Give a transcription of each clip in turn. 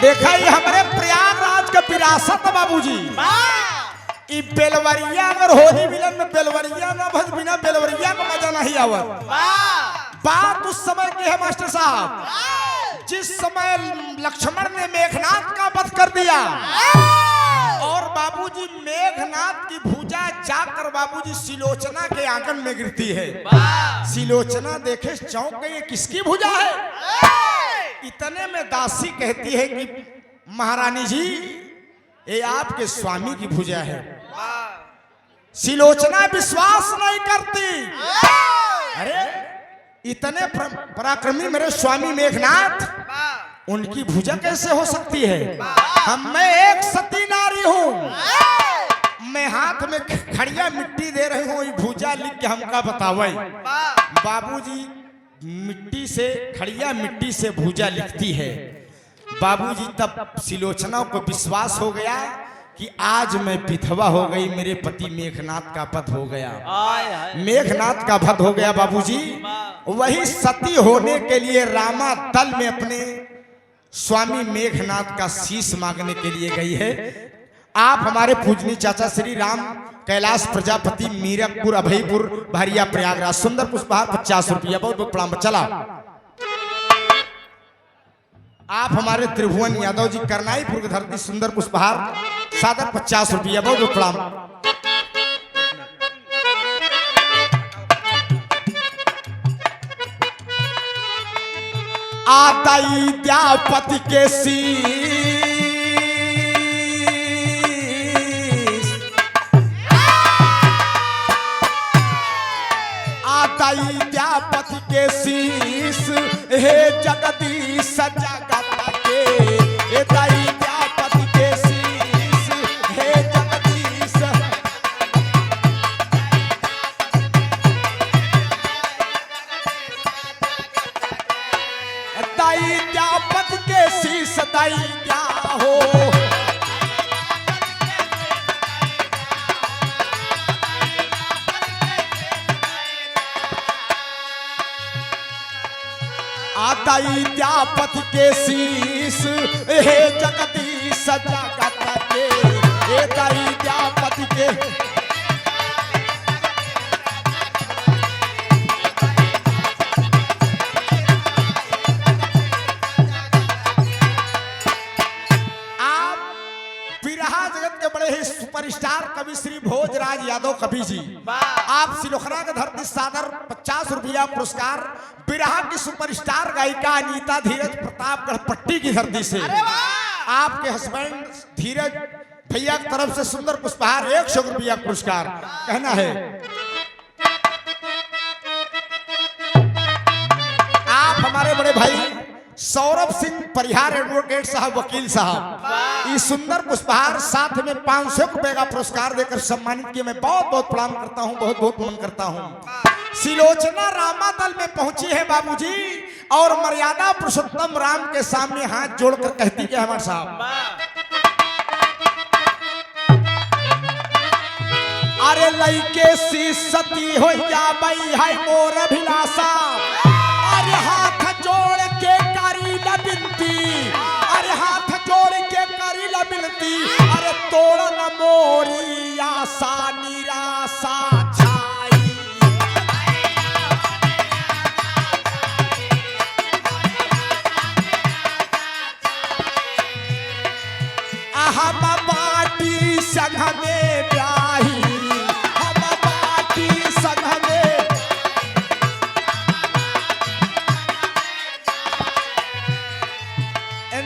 देखा ही हमारे प्रयागराज का विरासत बाबूजी। ई बेलवरिया अगर होली मिलन में बेलवरिया ना भज बिना बेलवरिया का मजा नहीं आवत। बात उस समय की है मास्टर साहब, जिस समय लक्ष्मण ने मेघनाथ का वध कर दिया और बाबूजी मेघनाथ की भुजा जाकर बाबूजी सिलोचना के आंगन में गिरती है। सिलोचना देखे चौंक गई, किसकी भुजा है? इतने में दासी कहती है कि महारानी जी ये आपके स्वामी की भुजा है। सिलोचना विश्वास नहीं करती, अरे इतने पराक्रमी मेरे स्वामी मेघनाथ, उनकी भुजा कैसे हो सकती है? मैं एक सती नारी हूँ, मैं हाथ में खड़िया मिट्टी दे रही हूँ, भुजा लिख के हमका बतावे। बाबूजी मिट्टी से खड़िया मिट्टी से भुजा लिखती है। बाबूजी तब सिलोचना को विश्वास हो गया कि आज मैं विधवा हो गई, मेरे पति मेघनाथ का वध हो गया। मेघनाथ का वध हो गया बाबूजी। वही सती होने के लिए रामा दल में अपने स्वामी मेघनाथ का शीश मांगने के लिए गई है। आप हमारे पूजनीय चाचा श्री राम कैलाश प्रजापति मीरकपुर अभयपुर भरिया प्रयागराज सुंदर पुष्पहार 50 रुपया, बहुत बहुत प्रणाम। चला आप हमारे त्रिभुवन यादव जी करनाईपुर की धरती सुंदर पुष्पहार सादर 50 रुपया, बहुत बहुत प्रणाम। आताई विद्यापति के शीश, आताई विद्यापति के शीश, हे जगदीश जगत के, हे ताई विद्यापति के शीश, हे जगदीश। ताई विद्यापति के शीश ताई क्या हो, आताई विद्यापति के शीश, हे जगदीश जगत के, हे ताई विद्यापति के। सुपरस्टार कवि श्री भोजराज यादव कवि जी, आप सिलोखरा के धरती सादर 50 रुपया पुरस्कार बिरहा की सुपरस्टार गायिका अनीता धीरज प्रतापगढ़ पट्टी की धरती से आपके हस्बैंड धीरज भैया की तरफ से सुंदर पुष्पहार 100 रुपया पुरस्कार। कहना है आप हमारे बड़े भाई सौरभ सिंह परिहार एडवोकेट साहब वकील साहब इस सुंदर पुष्पहार साथ में 500 रुपए का पुरस्कार देकर सम्मानित किए। मैं बहुत बहुत प्रणाम करता हूं, बहुत बहुत नमन करता हूं। सिलोचना रामादल में पहुंची है बाबूजी और मर्यादा पुरुषोत्तम राम के सामने हाथ जोड़कर कहती है हमारे साहब, अरे लइके सी सती हो जा बई है मोर अभिलाषा, अरे हाथ जोड़ के करी बिनती, अरे हाथ जोड़ के करी बिनती, अरे तोड़ न मोरी आशा निराशा छाई। हम बाटी संग में ब्याही, हम बाटी संग में,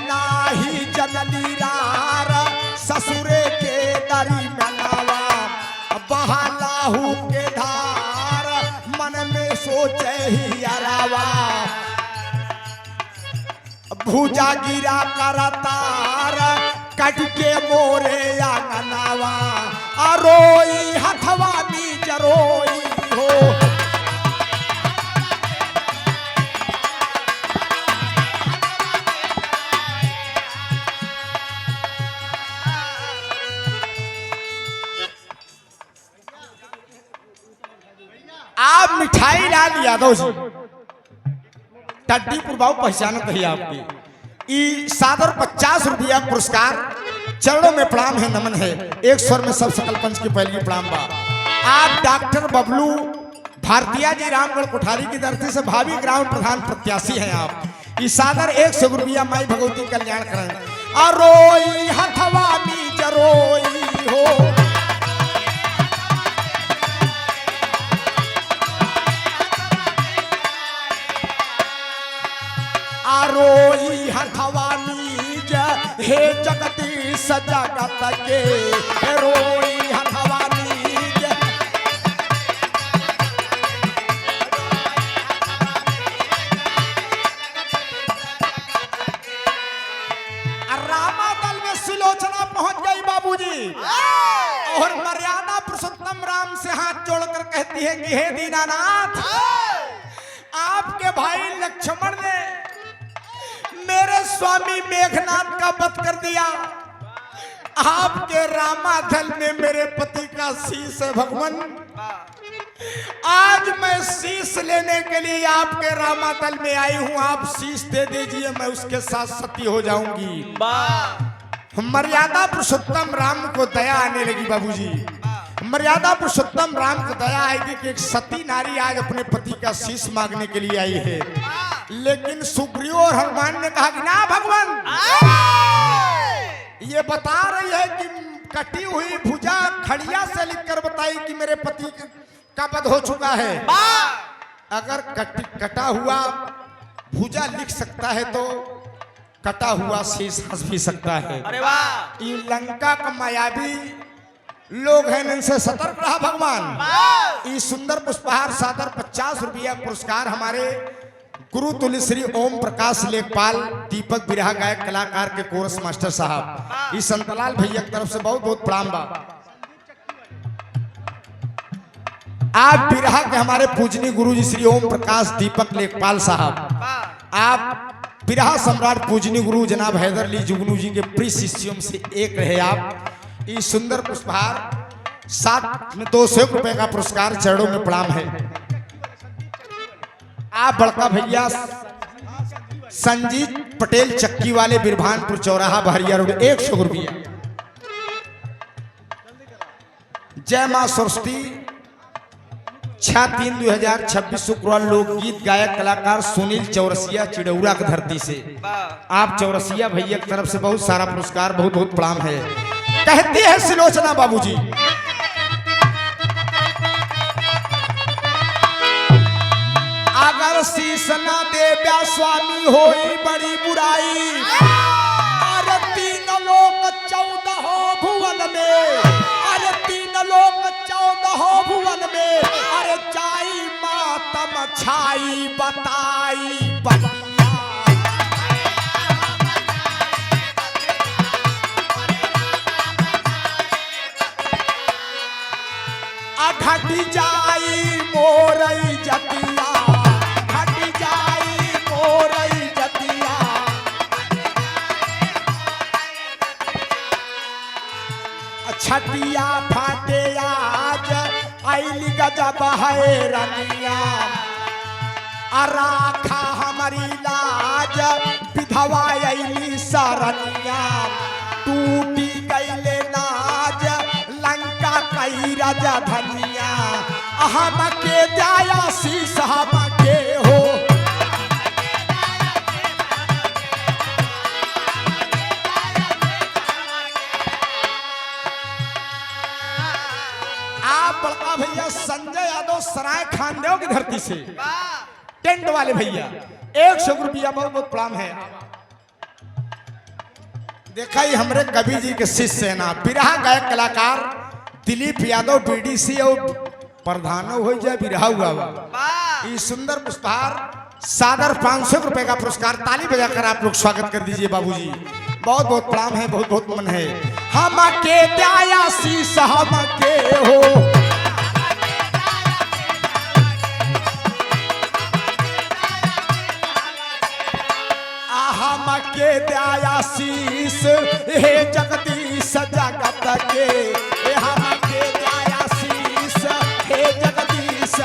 नाही जनली रार ससुरे के दरी मनावा, बहालाहू के धार मन में सोचे ही अरावा, भुजा गिरा करतार कट के मोरे आंगनावा, अरोई हथवा नीच रोई हो। आप मिठाई लाल यादव जी टड्डीपुर बाबू पहचानत है आपकी, ई सादर 50 रुपया पुरस्कार, चरणों में प्रणाम है, नमन है। एक स्वर में सब सकल पंच की पहली प्रणाम बा। आप डॉक्टर बबलू भारतीय जी रामगढ़ कोठारी की धरती से भावी ग्राम प्रधान प्रत्याशी हैं आप। ई सादर 100 रुपया माई भगवती कल्याण करें। अरोई हथवा नीच रोई हो, रोई हथवा नीज हे जगदीश जगत के, रोई हथवा नीज। रामादल में सुलोचना पहुंच गई बाबूजी, और मर्यादा पुरुषोत्तम राम से हाथ जोड़कर कहती है कि हे दीनानाथ, आपके भाई लक्ष्मण ने मेरे स्वामी मेघनाथ का वध कर दिया, आपके रामादल में मेरे पति का शीश है भगवान। आज मैं शीश लेने के लिए आपके रामादल में आई हूं, आप शीश दे दीजिए, मैं उसके साथ सती हो जाऊंगी। मर्यादा पुरुषोत्तम राम को दया आने लगी बाबूजी। मर्यादा पुरुषोत्तम राम को दया आएगी कि एक सती नारी आज अपने पति का शीश मांगने के लिए आई है। लेकिन सुग्रीव और हनुमान ने कहा कि ना भगवान, ये बता रही है कि कटी हुई भुजा खड़िया से लिखकर बताई कि मेरे पति का वध हो चुका है। अगर कटा हुआ भुजा लिख सकता है तो कटा हुआ शीश हंस भी सकता है। अरे वाह, ये लंका का मायावी लोग हैं, इनसे सतर्क रहा भगवान। इस सुंदर पुष्पहार सादर 50 रुपया पुरस्कार हमारे गुरु तुल्य श्री ओम प्रकाश लेखपाल दीपक बिरहा गायक कलाकार के कोरस मास्टर साहब, इस संतलाल भैया की तरफ से बहुत बहुत प्रणाम बा। आप बिरहा के हमारे पूजनीय गुरु जी श्री ओम प्रकाश दीपक लेखपाल साहब, आप बिरहा सम्राट पूजनीय गुरु जनाब हैदर अली जुगनू जी के प्रिय शिष्यों से एक रहे। आप इस सुंदर पुष्पहार साथ में 200 रुपए का पुरस्कार, चरणों में प्रणाम है। आप बड़का भैया संजीत पटेल चक्की वाले बिरभानपुर चौराहा बहरिया रोड 100 रुपया। जय मां सरस्वती 6/3/2026 शुक्रवार लोकगीत गायक कलाकार सुनील चौरसिया चिड़ौरा की धरती से, आप चौरसिया भैया की तरफ से बहुत सारा पुरस्कार, बहुत बहुत प्रणाम है। कहती है सुलोचना बाबूजी, अगर शीश न देव्या स्वामी होई बड़ी बुराई, अरे 3 लोक 14 भुवन में, अरे 3 लोक 14 भुवन में, अरे जाई मातम छाई बताई बतिया। घटी जाई मोरई जतिया, घटी जाई मोरई जतिया। छतिया फाटे आज आइली गजब है रनिया, अराखा हमारी लाज विधवा आइली सरनिया। टूटी गईले नाज लंका कई राजा धनिया, हम के दया शीश हम के हो। आप बड़का भैया संजय यादव सराय खानदेव की धरती से, टेंट वाले भैया 100 रुपया, बहुत बहुत प्रणाम है। देखा ही हमरे कवि जी के शिष्य है ना, बिरहा गायक कलाकार दिलीप यादव बीडीसी और प्रधान हो जाए बिरहा हुआ। ये सुंदर पुष्पहार सादर 500 रुपए का पुरस्कार, ताली बजाकर आप लोग स्वागत कर दीजिए बाबूजी। बहुत बहुत प्रणाम है, बहुत बहुत मन है। हम के दया शीश हम के हो, हम के दया शीश हे जगदीश जगत के, हम के दया शीश हे जगदीश।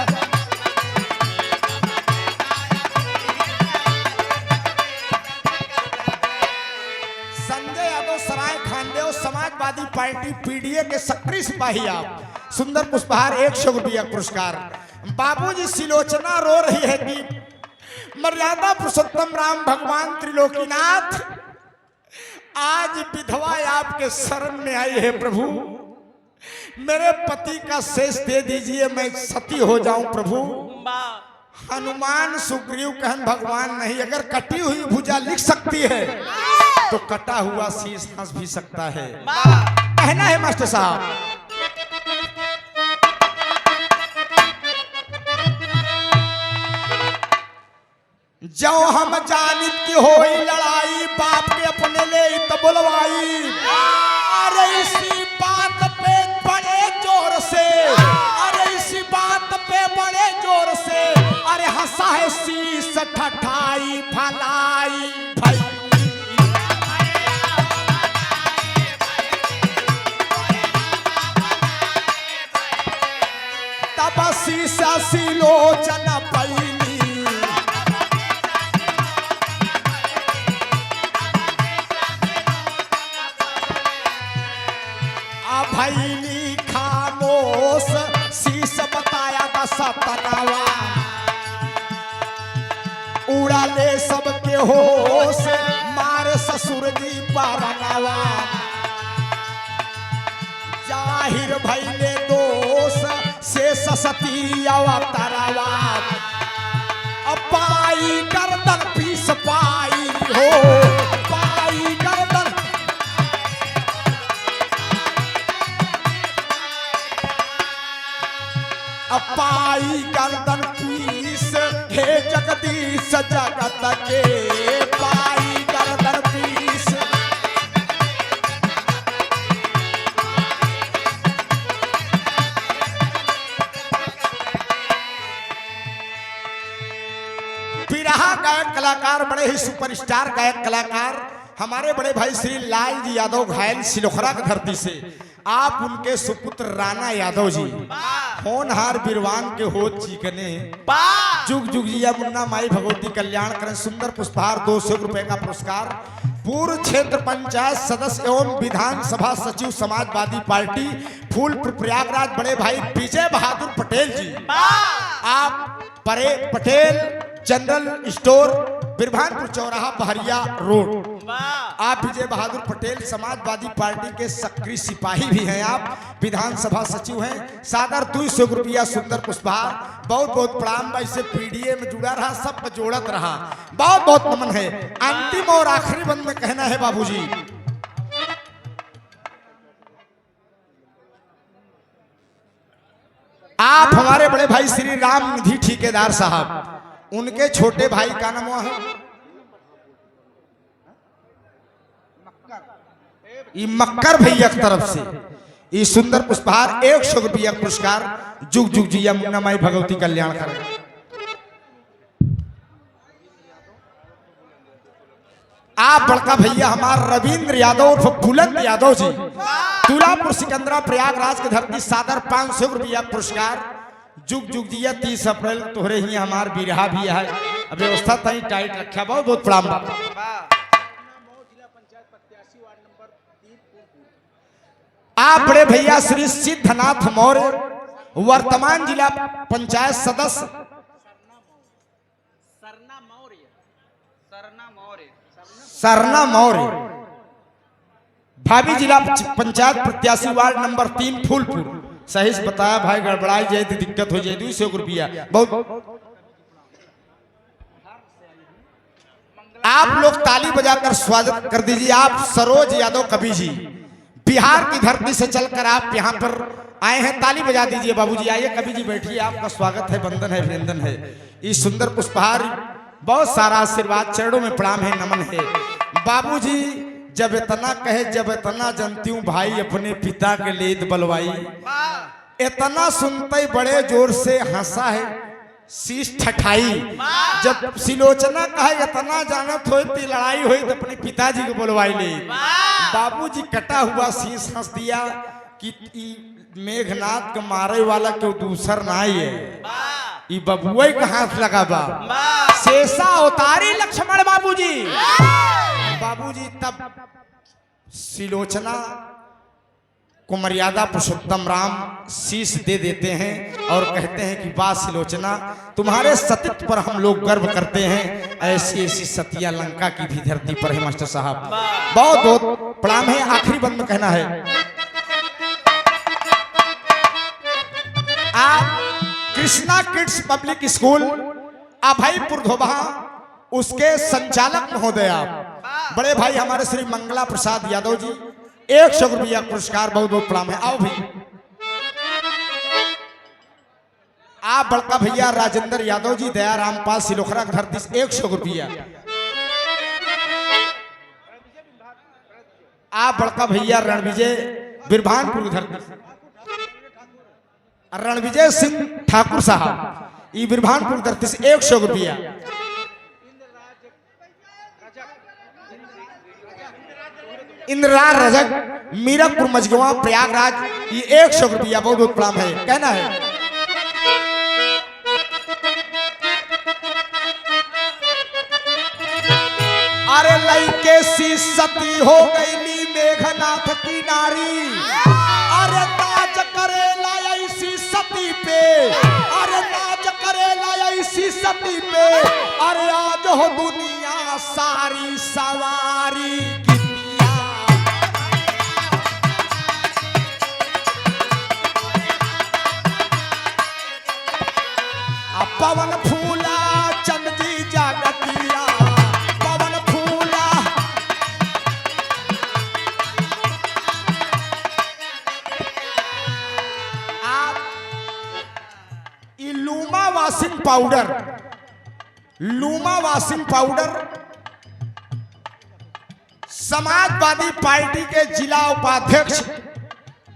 समाजवादी पार्टी पीडीए के सक्रिय सिपाही आप, सुंदर पुष्पहार 100 रुपया पुरस्कार। बाबूजी सिलोचना रो रही है कि मर्यादा पुरुषोत्तम राम भगवान त्रिलोकीनाथ, आज विधवा आपके शरण में आई है प्रभु, मेरे पति का शेष दे दीजिए, मैं सती हो जाऊं प्रभु। हनुमान सुग्रीव कहन भगवान नहीं, अगर कटी हुई भुजा लिख सकती है तो कटा हुआ शीश हंस भी सकता है। कहना है मास्टर साहब, जो हम जानित की होई लड़ाई, बाप के अपने ले तो बुलवाई। अरे इसी बात पे बड़े जोर से, अरे इसी बात पे बड़े जोर से, अरे हंसा है शीश ठठाई भलाई भाई। तब शीशा सिलोचना पैली, भैली खामोश, शीश बताया था सतनावा, उड़ा ले सबके होश, मारे ससुर जी परनावा। जाहिर भैले दोष से सती अवतरवा, पाई गर्दन पीस पाई हो, पाई गर्दन पाई गर्दन पीस, हे जगदीश जगत के, पाई गर्दन पीस। बिरहा गायक कलाकार, बड़े ही सुपरस्टार गायक कलाकार हमारे बड़े भाई श्री लाल जी यादव घायल सिलोखरा की धरती से, आप उनके सुपुत्र राणा यादव जी होनहार बिरवान के हो चीकने, जुग जुग जिया मुन्ना माई भगवती कल्याण करें। सुंदर पुष्पहार 200 रुपए का पुरस्कार। पूर्व क्षेत्र पंचायत सदस्य एवं विधानसभा सचिव समाजवादी पार्टी फूलपुर प्रयागराज बड़े भाई विजय बहादुर पटेल जी, आप पटेल जनरल स्टोर बिरभानपुर चौराहा बहरिया रोड, आप विजय बहादुर पटेल समाजवादी पार्टी के सक्रिय सिपाही भी हैं, आप विधानसभा सचिव हैं। सादर 200 रुपया सुंदर पुष्पहार। बहुत बहुत प्रणाम भाई से पीडीए में जुड़ा रहा, सब जोड़त रहा, बहुत बहुत नमन है। अंतिम और आखिरी बंद में कहना है बाबूजी, आप हमारे बड़े भाई श्री राम निधि ठेकेदार साहब, उनके छोटे भाई का नाम है ये मक्कर भैया की तरफ से ये सुंदर पुष्पहार 100 रुपया पुरस्कार। जुग जुग जिया मुन्ना माई भगवती कल्याण करें। आप बड़का भैया हमार रविंद्र यादव उर्फ बुलंद यादव जी, तुलापुर सिकंदरा प्रयागराज की धरती, सादर 500 रुपया पुरस्कार। जुग जुग जिया 30 अप्रैल तोहरे ही हमार बिरहा भी है, अब व्यवस्था तई टाइट रखा। बहुत बहुत प्रणाम। आप बड़े भैया श्री सिद्धनाथ मौर्य, वर्तमान जिला पंचायत सदस्य सरना मौर्य, भाभी जिला पंचायत प्रत्याशी वार्ड नंबर 3 फूलपुर। सही से बताया भाई, गड़बड़ाई जाए तो दिक्कत हो जाए। 200 रुपया। बहुत आप लोग ताली बजाकर स्वागत कर दीजिए। आप सरोज यादव कवि जी, बिहार की धरती से चलकर आप यहाँ पर आए हैं, ताली बजा दीजिए। बाबूजी आइए, कवि जी बैठिए, आपका स्वागत है, वंदन है, अभिनंदन है। इस सुंदर पुष्पहार बहुत सारा आशीर्वाद, चरणों में प्रणाम है, नमन है। बाबूजी जब इतना कहे, जब इतना जानती हूँ भाई अपने पिता के लिए बलवाई, इतना सुनते बड़े जोर से हंसा है, शीश ठठाई। जब सिलोचना कहे इतना जानत हो लड़ाई हुई तो अपने पिताजी को बुलवाई ले। बाबूजी कटा हुआ शीश हंस दिया कि मेघनाथ के मारे वाला क्यों दूसर ना है, ये बबुआ का हाथ लगा बा। शेषा अवतारी लक्ष्मण बाबूजी। बाबूजी तब सिलोचना को मर्यादा पुरुषोत्तम राम शीश दे देते हैं और कहते हैं कि वाह सिलोचना, तुम्हारे सतीत्व पर हम लोग गर्व करते हैं। ऐसी ऐसी सतिया लंका की भी धरती पर है मास्टर साहब। बहुत बहुत प्रणाम है। आखिरी बंद में कहना है, आप Krishna kids public school Abhaypur Dhobaha उसके संचालक महोदय आप बड़े भाई हमारे श्री मंगला प्रसाद यादव जी 100 रुपया पुरस्कार। बहुत बहुत प्रणाम है। आओ भाई आप बड़का भैया राजेंद्र यादव जी दयाराम पाल सिलोखरा धरती से 100 रुपया। आप बड़का भैया रणविजय बिरभानपुर धरती से रणविजय सिंह ठाकुर साहब ई बिरभानपुर धरती से 100 रुपया। इंद्रा रजक मीरकपुर मजगवा प्रयागराज ये 100 रुपया। बहुत बहुत प्रणाम है। कहना है, अरे लइके सी सती हो गईली मेघनाथ की नारी, अरे नाच करे ऐसी सती पे, अरे नाच करे ऐसी सती पे, अरे आज हो दुनिया सारी सवारी की। पवन फूला चंदी जागतिया, पवन फूला आप luma washing powder, luma washing powder समाजवादी पार्टी के जिला उपाध्यक्ष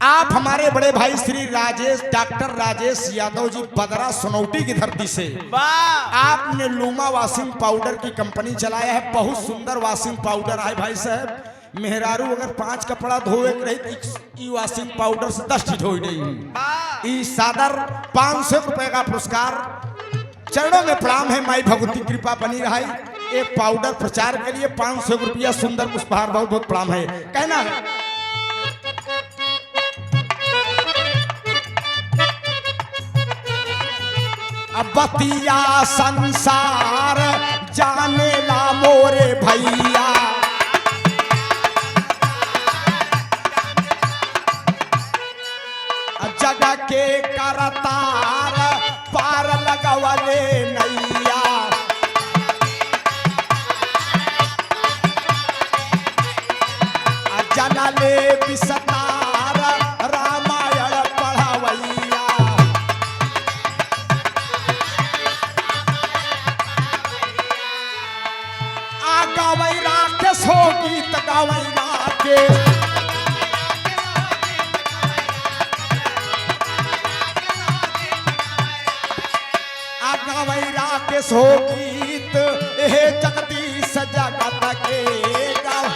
आप हमारे बड़े भाई श्री राजेश डॉक्टर राजेश यादव जी बदरा सोनौटी की धरती से आपने लूमा वाशिंग पाउडर की कंपनी चलाया है। बहुत सुंदर वाशिंग पाउडर है भाई साहब। मेहरारू अगर 5 कपड़ा धोए रही तो वाशिंग पाउडर से 10 धोई नहीं। सादर 500 रुपए का पुरस्कार। चरणों में प्रणाम है। माई भगवती कृपा बनी रही। एक पाउडर प्रचार के लिए 500 रुपया सुंदर पुष्पहार। बहुत बहुत प्रणाम है। कहना है, बतिया संसार जाने ला मोरे भैया, जगह के करतार पार लगवले नैया, जनले विस्तार रामायण पढ़वैया, गावई राकेश हो गीत गावई राकेश, गावई राकेश हो गीत हे जगदीश जगत के गाव।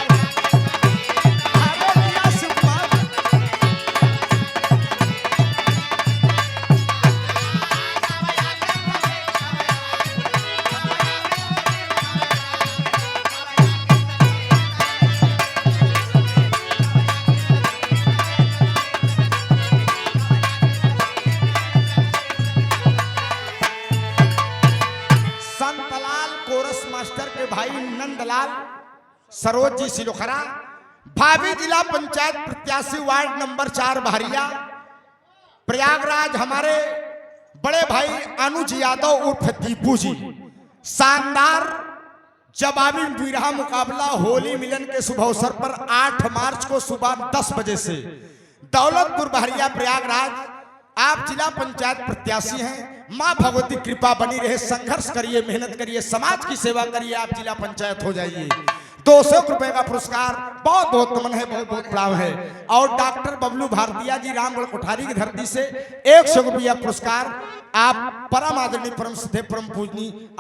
भाई नंदलाल सरोज जी सिलोखरा, भाभी जिला पंचायत प्रत्याशी वार्ड नंबर 4 बहरिया प्रयागराज हमारे बड़े भाई अनुज यादव उर्फ दीपू जी। शानदार जवाबी बिरहा मुकाबला होली मिलन के शुभ अवसर पर 8 मार्च को सुबह 10 बजे से दौलतपुर बहरिया प्रयागराज। आप जिला पंचायत प्रत्याशी हैं। मां भगवती कृपा बनी रहे। संघर्ष करिए, मेहनत करिए, समाज की सेवा करिए, आप जिला पंचायत हो जाइए। 200 रुपए का पुरस्कार। बहुत बहुत नमन है। बहुत बहुत प्रणाम है। और डॉक्टर बबलू भारतीय जी रामगढ़ कोठारी की धरती से 100 रुपया पुरस्कार। आप परम आदरणीय परम सिद्धे परम पूजनी